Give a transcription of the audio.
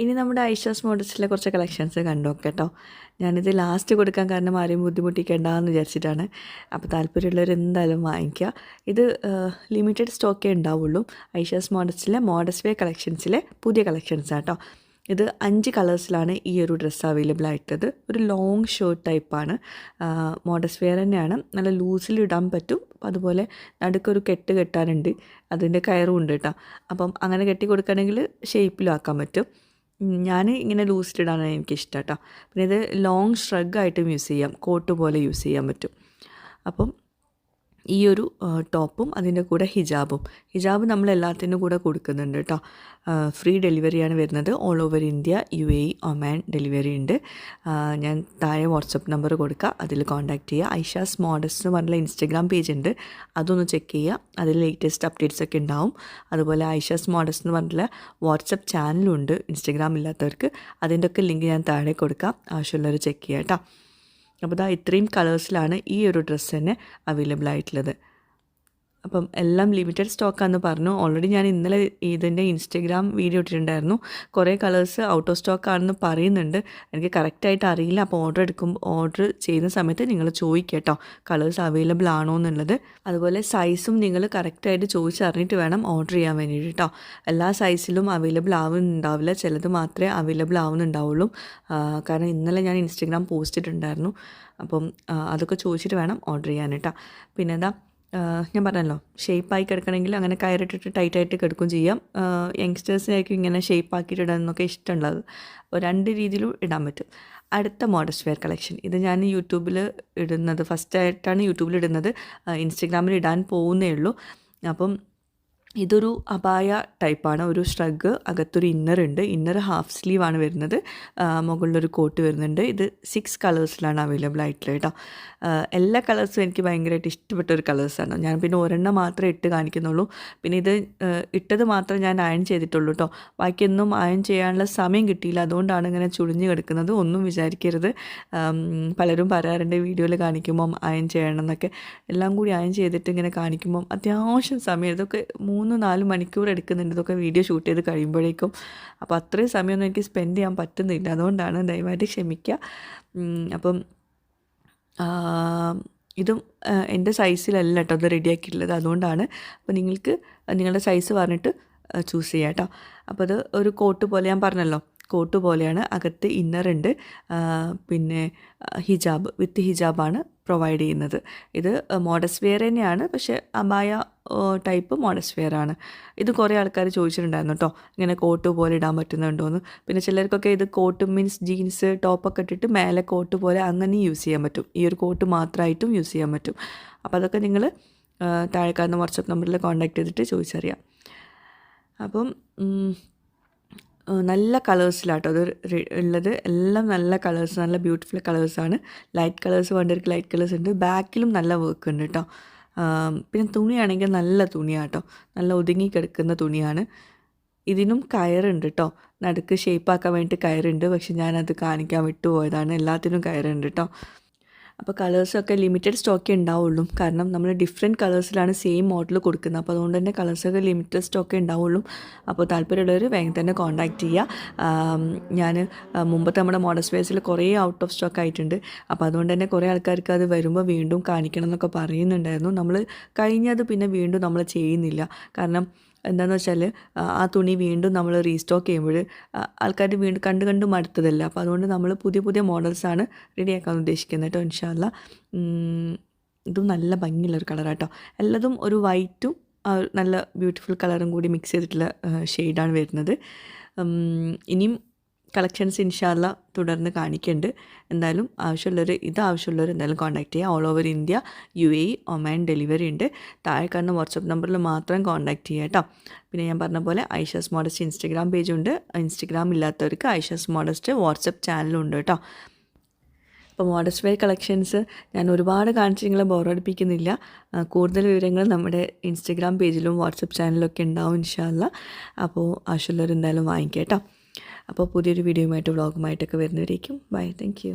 ഇനി നമ്മുടെ ഐഷാസ് മോഡൽസിലെ കുറച്ച് കളക്ഷൻസ് കണ്ടോക്കാം കേട്ടോ. ഞാനിത് ലാസ്റ്റ് കൊടുക്കാൻ കാരണം ആരെയും ബുദ്ധിമുട്ടിക്കേണ്ടെന്ന് വിചാരിച്ചിട്ടാണ്. അപ്പോൾ താല്പര്യമുള്ളവർ എന്തായാലും വാങ്ങിക്കുക. ഇത് ലിമിറ്റഡ് സ്റ്റോക്കേ ഉണ്ടാവുള്ളൂ. ഐഷാസ് മോഡൽസിലെ മോഡസ്റ്റ് വെയർ കളക്ഷൻസിലെ പുതിയ കളക്ഷൻസ് കേട്ടോ. ഇത് 5 കളേഴ്സിലാണ് ഈ ഒരു ഡ്രസ്സ് അവൈലബിൾ ആയിട്ടുള്ളത്. ഒരു ലോങ് ഷർട്ട് ടൈപ്പാണ്. മോഡസ്റ്റ് വെയർ തന്നെയാണ്. നല്ല ലൂസിൽ ഇടാൻ പറ്റും. അതുപോലെ നടുക്കൊരു കെട്ട് കെട്ടാനുണ്ട്, അതിൻ്റെ കയറും ഉണ്ട് കേട്ടോ. അപ്പം അങ്ങനെ കെട്ടി കൊടുക്കുകയാണെങ്കിൽ ഷേപ്പിലും ആക്കാൻ പറ്റും. ഞാൻ ഇങ്ങനെ ലൂസിലിടാനാണ് എനിക്കിഷ്ടം കേട്ടോ. പിന്നെ ഇത് ലോങ് ഷ്രഗായിട്ടും യൂസ് ചെയ്യാം, കോട്ട് പോലെ യൂസ് ചെയ്യാൻ പറ്റും. അപ്പം ഈ ഒരു ടോപ്പും അതിൻ്റെ കൂടെ ഹിജാബ് നമ്മൾ എല്ലാത്തിനും കൂടെ കൊടുക്കുന്നുണ്ട് കേട്ടോ. ഫ്രീ ഡെലിവറിയാണ് വരുന്നത്. All over India, UAE, Oman delivery ഉണ്ട്. ഞാൻ താഴെ വാട്സപ്പ് നമ്പർ കൊടുക്കുക, അതിൽ കോൺടാക്റ്റ് ചെയ്യുക. ഐഷാസ് മോഡൽസ് എന്ന് പറഞ്ഞുള്ള ഇൻസ്റ്റഗ്രാം പേജ് ഉണ്ട്, അതൊന്ന് ചെക്ക് ചെയ്യുക. അതിൽ ലേറ്റസ്റ്റ് അപ്ഡേറ്റ്സ് ഒക്കെ ഉണ്ടാവും. അതുപോലെ ഐഷാസ് മോഡൽസ് എന്ന് പറഞ്ഞിട്ടുള്ള വാട്സപ്പ് ചാനലുണ്ട് ഇൻസ്റ്റഗ്രാം ഇല്ലാത്തവർക്ക്. അതിൻ്റെ ഒക്കെ ലിങ്ക് ഞാൻ താഴെ കൊടുക്കാം, ആവശ്യമുള്ളവർ ചെക്ക് ചെയ്യുക കേട്ടോ. അപ്പോൾ ഇതാ ഇത്രയും കളേഴ്സിലാണ് ഈ ഒരു ഡ്രസ്സ് തന്നെ അവൈലബിൾ ആയിട്ടുള്ളത്. അപ്പം എല്ലാം ലിമിറ്റഡ് സ്റ്റോക്കാണെന്ന് പറഞ്ഞു. ഓൾറെഡി ഞാൻ ഇന്നലെ ഇതിൻ്റെ ഇൻസ്റ്റഗ്രാം വീഡിയോ ഇട്ടിട്ടുണ്ടായിരുന്നു. കുറേ കളേഴ്സ് ഔട്ട് ഓഫ് സ്റ്റോക്കാണെന്ന് പറയുന്നുണ്ട്. എനിക്ക് കറക്റ്റായിട്ട് അറിയില്ല. അപ്പോൾ ഓർഡർ ചെയ്യുന്ന സമയത്ത് നിങ്ങൾ ചോദിക്കുക കേട്ടോ, കളേഴ്സ് അവൈലബിൾ ആണോ എന്നുള്ളത്. അതുപോലെ സൈസും നിങ്ങൾ കറക്റ്റായിട്ട് ചോദിച്ചറിഞ്ഞിട്ട് വേണം ഓർഡർ ചെയ്യാൻ വേണ്ടിയിട്ട് കേട്ടോ. എല്ലാ സൈസിലും അവൈലബിൾ ആവുന്നുണ്ടാവില്ല, ചിലത് മാത്രമേ അവൈലബിൾ ആവുന്നുണ്ടാവുള്ളൂ. കാരണം ഇന്നലെ ഞാൻ ഇൻസ്റ്റഗ്രാം പോസ്റ്റ് ഇട്ടിട്ടുണ്ടായിരുന്നു. അപ്പം അതൊക്കെ ചോദിച്ചിട്ട് വേണം ഓർഡർ ചെയ്യാൻ കേട്ടോ. പിന്നെ എന്താ ഞാൻ പറഞ്ഞല്ലോ, ഷേപ്പായി കിടക്കണമെങ്കിൽ അങ്ങനെ കയറിട്ടിട്ട് ടൈറ്റായിട്ട് കിടക്കും ചെയ്യാം. യങ്സ്റ്റേഴ്സിനായിരിക്കും ഇങ്ങനെ ഷേപ്പാക്കിയിട്ട് ഇടാനൊക്കെ ഇഷ്ടമുള്ളത്. അപ്പോൾ 2 രീതിയിലും ഇടാൻ പറ്റും. അടുത്ത മോഡസ്റ്റ് വെയർ കളക്ഷൻ, ഇത് ഞാൻ യൂട്യൂബിൽ ഇടുന്നത് ഫസ്റ്റായിട്ടാണ് യൂട്യൂബിൽ ഇടുന്നത്. ഇൻസ്റ്റഗ്രാമിൽ ഇടാൻ പോകുന്നേ ഉള്ളൂ. അപ്പം ഇതൊരു അബായ ടൈപ്പാണ്. ഒരു ഷ്രഗ്, അകത്തൊരു ഇന്നർ ഉണ്ട്. ഇന്നർ ഹാഫ് സ്ലീവാണ് വരുന്നത്. മുകളിലൊരു കോട്ട് വരുന്നുണ്ട്. ഇത് 6 കളേഴ്സിലാണ് അവൈലബിൾ ആയിട്ടുള്ളത് കേട്ടോ. എല്ലാ കളേഴ്സും എനിക്ക് ഭയങ്കരമായിട്ട് ഇഷ്ടപ്പെട്ട ഒരു കളേഴ്സാണ്. ഞാൻ പിന്നെ ഒരെണ്ണം മാത്രമേ ഇട്ട് കാണിക്കുന്നുള്ളൂ. പിന്നെ ഇത് ഇട്ടത് മാത്രമേ ഞാൻ അയൺ ചെയ്തിട്ടുള്ളൂ കേട്ടോ. ബാക്കിയൊന്നും അയൺ ചെയ്യാനുള്ള സമയം കിട്ടിയില്ല, അതുകൊണ്ടാണ് ഇങ്ങനെ ചുളിഞ്ഞ് കിടക്കുന്നത്. ഒന്നും വിചാരിക്കരുത്. പലരും പറയാറുണ്ട് വീഡിയോയിൽ കാണിക്കുമ്പം അയൺ ചെയ്യണം എന്നൊക്കെ. എല്ലാം കൂടി അയൺ ചെയ്തിട്ട് ഇങ്ങനെ കാണിക്കുമ്പം അത്യാവശ്യം സമയം, ഇതൊക്കെ 3-4 മണിക്കൂർ എടുക്കുന്നുണ്ട് ഇതൊക്കെ വീഡിയോ ഷൂട്ട് ചെയ്ത് കഴിയുമ്പോഴേക്കും. അപ്പോൾ അത്രയും സമയമൊന്നും എനിക്ക് സ്പെൻഡ് ചെയ്യാൻ പറ്റുന്നില്ല, അതുകൊണ്ടാണ്, ദയവായിട്ട് ക്ഷമിക്കുക. അപ്പം ഇതും എൻ്റെ സൈസിലല്ല കേട്ടോ അത് റെഡിയാക്കിയിട്ടുള്ളത്, അതുകൊണ്ടാണ്. അപ്പോൾ നിങ്ങൾക്ക് നിങ്ങളുടെ സൈസ് പറഞ്ഞിട്ട് ചൂസ് ചെയ്യാം കേട്ടോ. അപ്പോൾ അത് ഒരു കോട്ട് പോലെ, ഞാൻ പറഞ്ഞല്ലോ കോട്ട് പോലെയാണ്. അകത്ത് ഇന്നറുണ്ട്. പിന്നെ ഹിജാബ്, വിത്ത് ഹിജാബാണ് പ്രൊവൈഡ് ചെയ്യുന്നത്. ഇത് മോഡസ്റ്റ് വെയർ തന്നെയാണ്, പക്ഷേ അബായ ടൈപ്പ് മോഡസ്റ്റ് വെയർ ആണ്. ഇത് കുറേ ആൾക്കാർ ചോദിച്ചിട്ടുണ്ടായിരുന്നു കേട്ടോ, ഇങ്ങനെ കോട്ട് പോലെ ഇടാൻ പറ്റുന്നുണ്ടോയെന്ന്. പിന്നെ ചിലർക്കൊക്കെ ഇത് കോട്ട് മീൻസ് ജീൻസ് ടോപ്പൊക്കെ ഇട്ടിട്ട് മേലെ കോട്ട് പോലെ അങ്ങനെ യൂസ് ചെയ്യാൻ പറ്റും. ഈ ഒരു കോട്ട് മാത്രമായിട്ടും യൂസ് ചെയ്യാൻ പറ്റും. അപ്പോൾ അതൊക്കെ നിങ്ങൾ താഴെ കാണുന്ന വാട്സപ്പ് നമ്പറിൽ കോൺടാക്ട് ചെയ്തിട്ട് ചോദിച്ചറിയാം. അപ്പം നല്ല കളേഴ്സിലാട്ടോ അത് ഉള്ളത്. എല്ലാം നല്ല കളേഴ്സ്, നല്ല ബ്യൂട്ടിഫുൾ കളേഴ്സാണ്. ലൈറ്റ് കളേഴ്സ് വേണ്ടവർക്ക് ലൈറ്റ് കളേഴ്സ് ഉണ്ട്. ബാക്കിലും നല്ല വർക്ക് ഉണ്ട് കേട്ടോ. പിന്നെ തുണിയാണെങ്കിൽ നല്ല തുണിയാട്ടോ, നല്ല ഒതുങ്ങി കിടക്കുന്ന തുണിയാണ്. ഇതിനും കയറുണ്ട് കേട്ടോ, നടുക്ക് ഷേപ്പാക്കാൻ വേണ്ടിയിട്ട് കയറുണ്ട്. പക്ഷെ ഞാനത് കാണിക്കാൻ വിട്ടുപോയതാണ്. എല്ലാത്തിനും കയറുണ്ട് കേട്ടോ. അപ്പോൾ കളേഴ്സൊക്കെ ലിമിറ്റഡ് സ്റ്റോക്കേ ഉണ്ടാവുള്ളൂ. കാരണം നമ്മൾ ഡിഫറെൻറ്റ് കളേഴ്സിലാണ് സെയിം മോഡൽ കൊടുക്കുന്നത്. അപ്പോൾ അതുകൊണ്ട് തന്നെ കളേഴ്സൊക്കെ ലിമിറ്റഡ് സ്റ്റോക്കേ ഉണ്ടാവുള്ളൂ. അപ്പോൾ താല്പര്യമുള്ളവർ വേഗം തന്നെ കോൺടാക്റ്റ് ചെയ്യുക. ഞാൻ മുമ്പത്തെ നമ്മുടെ മോഡസ്റ്റ് വെയർസിൽ കുറേ ഔട്ട് ഓഫ് സ്റ്റോക്ക് ആയിട്ടുണ്ട്. അപ്പോൾ അതുകൊണ്ട് തന്നെ കുറേ ആൾക്കാർക്ക് അത് വരുമ്പോൾ വീണ്ടും കാണിക്കണം എന്നൊക്കെ പറയുന്നുണ്ടായിരുന്നു. നമ്മൾ കഴിഞ്ഞത് പിന്നെ വീണ്ടും നമ്മൾ ചെയ്യുന്നില്ല. കാരണം എന്താണെന്ന് വെച്ചാൽ ആ തുണി വീണ്ടും നമ്മൾ റീസ്റ്റോക്ക് ചെയ്യുമ്പോൾ ആൾക്കാർ വീണ്ടും കണ്ട് മടുത്തതല്ല. അപ്പോൾ അതുകൊണ്ട് നമ്മൾ പുതിയ മോഡൽസാണ് റെഡിയാക്കാൻ ഉദ്ദേശിക്കുന്നത് കേട്ടോ. ഇൻഷാ അല്ലാ. ഇതും നല്ല ഭംഗിയുള്ളൊരു കളറാട്ടോ. എല്ലാതും ഒരു വൈറ്റും നല്ല ബ്യൂട്ടിഫുൾ കളറും കൂടി മിക്സ് ചെയ്തിട്ടുള്ള ഷെയ്ഡാണ് വരുന്നത്. ഇനിയും കളക്ഷൻസ് ഇൻഷാ അല്ലാ തുടർന്ന് കാണിക്കുന്നുണ്ട്. എന്തായാലും ആവശ്യമുള്ളവർ എന്തായാലും കോൺടാക്ട് ചെയ്യുക. All over India, UAE, Oman delivery ഉണ്ട്. താഴെ കാണുന്ന വാട്സപ്പ് നമ്പറിൽ മാത്രം കോൺടാക്ട് ചെയ്യുക കേട്ടോ. പിന്നെ ഞാൻ പറഞ്ഞ പോലെ ഐഷാസ് മോഡസ്റ്റ് ഇൻസ്റ്റഗ്രാം പേജുണ്ട്. ഇൻസ്റ്റഗ്രാം ഇല്ലാത്തവർക്ക് ഐഷാസ് മോഡസ്റ്റ് വാട്സപ്പ് ചാനലുണ്ട് കേട്ടോ. അപ്പോൾ മോഡസ്റ്റ് വെയർ കളക്ഷൻസ് ഞാൻ ഒരുപാട് കാണിച്ച് നിങ്ങളെ ബോറടിപ്പിക്കുന്നില്ല. കൂടുതൽ വിവരങ്ങൾ നമ്മുടെ ഇൻസ്റ്റഗ്രാം പേജിലും വാട്സപ്പ് ചാനലിലൊക്കെ ഉണ്ടാവും ഇൻഷാ അല്ലാ. അപ്പോൾ ആവശ്യമുള്ളവർ എന്തായാലും വാങ്ങിക്കാം കേട്ടോ. അപ്പോൾ പുതിയൊരു വീഡിയോയുമായിട്ട് വ്ളോഗുമായിട്ടൊക്കെ വരുന്നവരേക്കും ബൈ. Thank you.